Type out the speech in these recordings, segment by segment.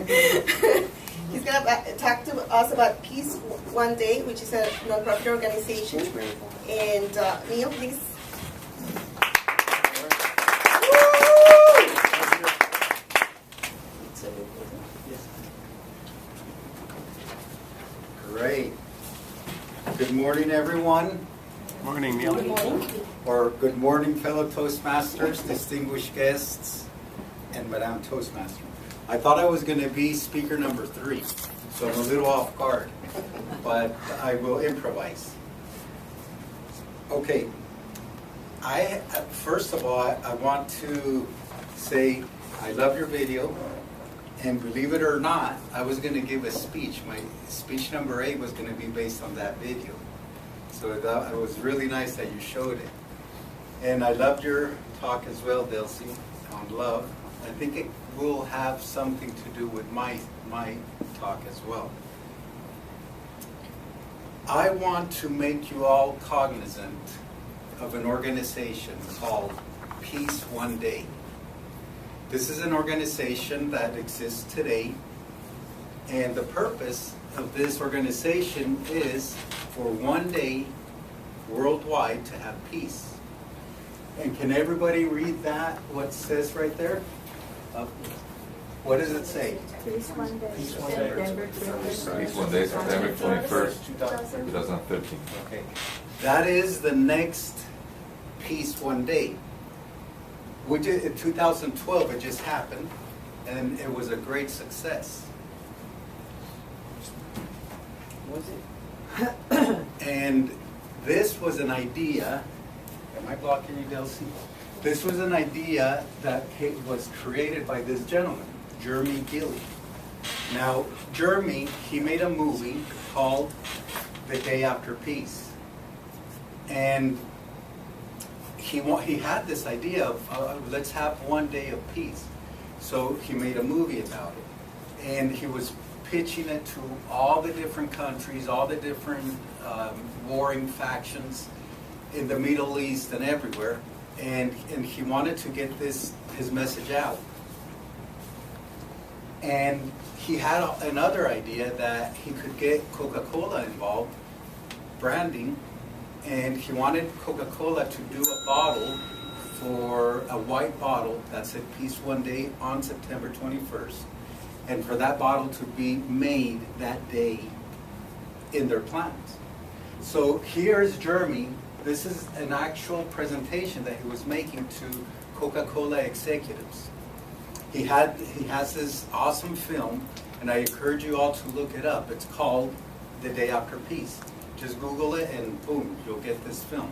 He's going to talk to us about Peace One Day, which is a non-profit organization. And Neal, please. Great. Good morning, everyone. Morning, Neal. Good morning. Or good morning, fellow Toastmasters, distinguished guests, and Madame Toastmaster. I thought I was going to be speaker number 3, so I'm a little off guard, but I will improvise. Okay. First of all, I want to say I love your video, and believe it or not, I was going to give a speech. My speech number 8 was going to be based on that video. So it was really nice that you showed it. And I loved your talk as well, Delcy, on love. I think it will have something to do with my talk as well. I want to make you all cognizant of an organization called Peace One Day. This is an organization that exists today, and the purpose of this organization is for one day worldwide to have peace. And can everybody read that, what it says right there? What does it say? Peace One Day. Peace One Day. Peace One Day, September 21st, 2013. Okay. That is the next Peace One Day. Which in 2012 it just happened, and it was a great success. Was it? And this was an idea. Am I blocking you, Delcy? This was an idea that was created by this gentleman, Jeremy Gilly. Now, Jeremy, he made a movie called The Day After Peace. And he had this idea of let's have one day of peace. So he made a movie about it. And he was pitching it to all the different countries, all the different warring factions in the Middle East and everywhere. And he wanted to get his message out. And he had another idea that he could get Coca-Cola involved, branding, and he wanted Coca-Cola to do a bottle for a white bottle that said Peace One Day on September 21st, and for that bottle to be made that day in their plants. So here's Jeremy. This is an actual presentation that he was making to Coca-Cola executives. He has this awesome film, and I encourage you all to look it up. It's called The Day After Peace. Just Google it and boom, you'll get this film.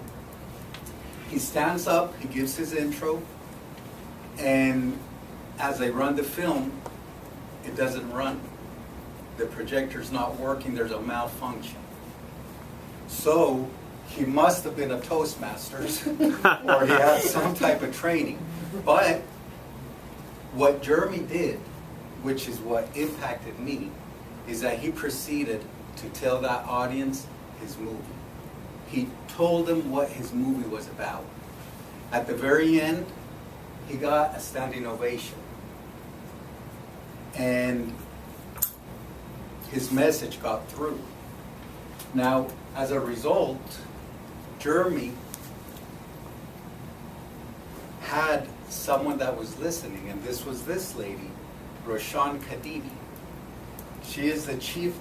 He stands up, he gives his intro, and as they run the film, it doesn't run. The projector's not working, there's a malfunction. So he must have been a Toastmasters or he had some type of training. But what Jeremy did, which is what impacted me, is that he proceeded to tell that audience his movie. He told them what his movie was about. At the very end, he got a standing ovation. And his message got through. Now, as a result, Jeremy had someone that was listening, and this was this lady, Roshan Khadibi. She is the chief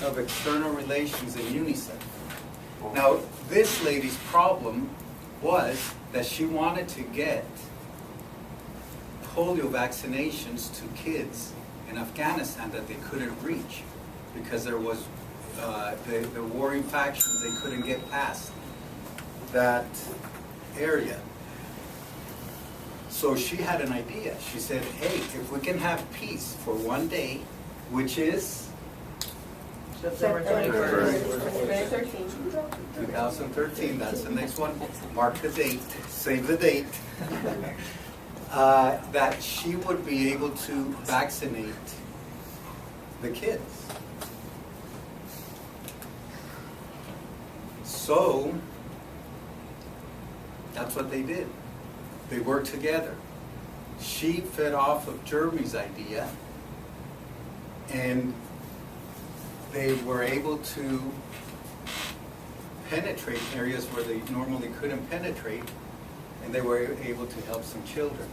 of external relations in UNICEF. Now, this lady's problem was that she wanted to get polio vaccinations to kids in Afghanistan that they couldn't reach because there was the warring factions, they couldn't get past that area. So she had an idea. She said, hey, if we can have peace for one day, which is September 2013. 2013, that's the next one. Mark the date, save the date. That she would be able to vaccinate the kids. So, that's what they did. They worked together. She fed off of Jeremy's idea, And they were able to penetrate areas where they normally couldn't penetrate, and they were able to help some children.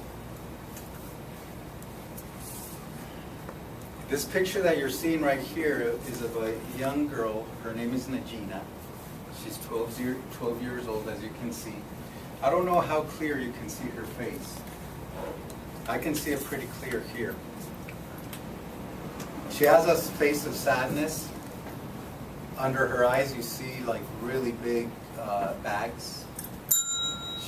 This picture that you're seeing right here is of a young girl. Her name is Najina. She's 12 years old, as you can see. I don't know how clear you can see her face. I can see it pretty clear here. She has a face of sadness. Under her eyes you see like really big bags.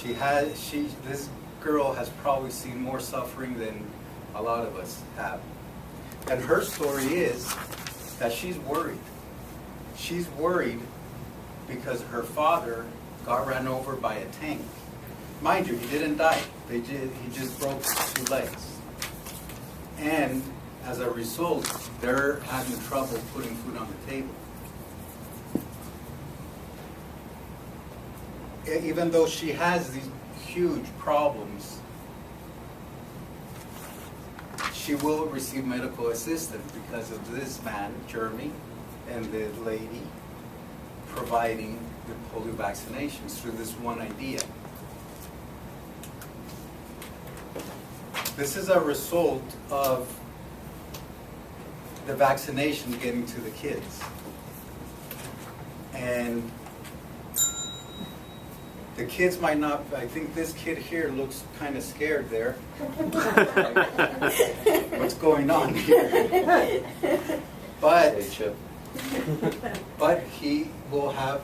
This girl has probably seen more suffering than a lot of us have. And her story is that she's worried. She's worried because her father got ran over by a tank. Mind you, he didn't die. He just broke 2 legs. And as a result, they're having trouble putting food on the table. Even though she has these huge problems, she will receive medical assistance because of this man, Jeremy, and the lady providing the polio vaccinations through this one idea. This is a result of the vaccination getting to the kids. And the kids might not, I think this kid here looks kind of scared there. What's going on here? But he will have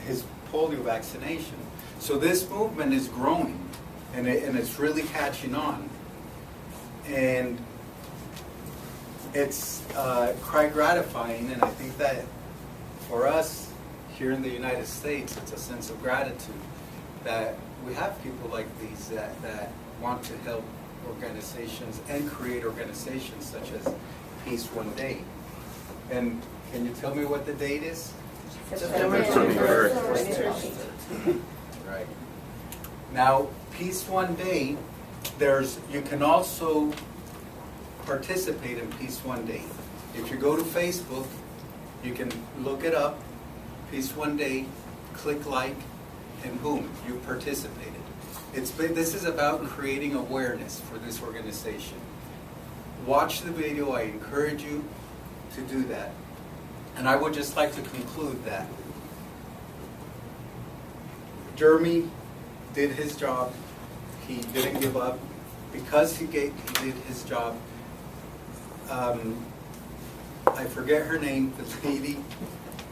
his polio vaccination. So this movement is growing, and it's really catching on. And it's quite gratifying, and I think that for us here in the United States, it's a sense of gratitude that we have people like these that want to help organizations and create organizations such as Peace One Day. And can you tell me what the date is? September 21st. Right. Now, Peace One Day, you can also participate in Peace One Day. If you go to Facebook, you can look it up, Peace One Day, click like, and boom, you participated. This is about creating awareness for this organization. Watch the video. I encourage you to do that. And I would just like to conclude that Jeremy did his job. He didn't give up. Because he did his job, I forget her name, the lady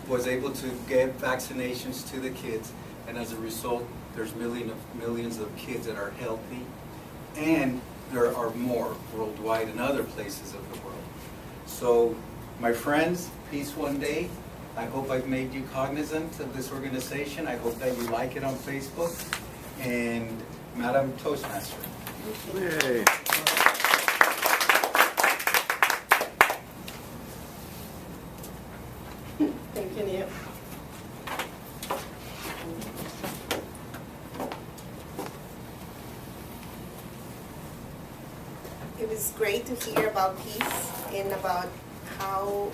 was able to get vaccinations to the kids, and as a result, there's millions of kids that are healthy, and there are more worldwide in other places of the world. So, my friends, Peace One Day, I hope I've made you cognizant of this organization. I hope that you like it on Facebook. And Madam Toastmaster. Yay. Thank you, Neal. It was great to hear about peace and about how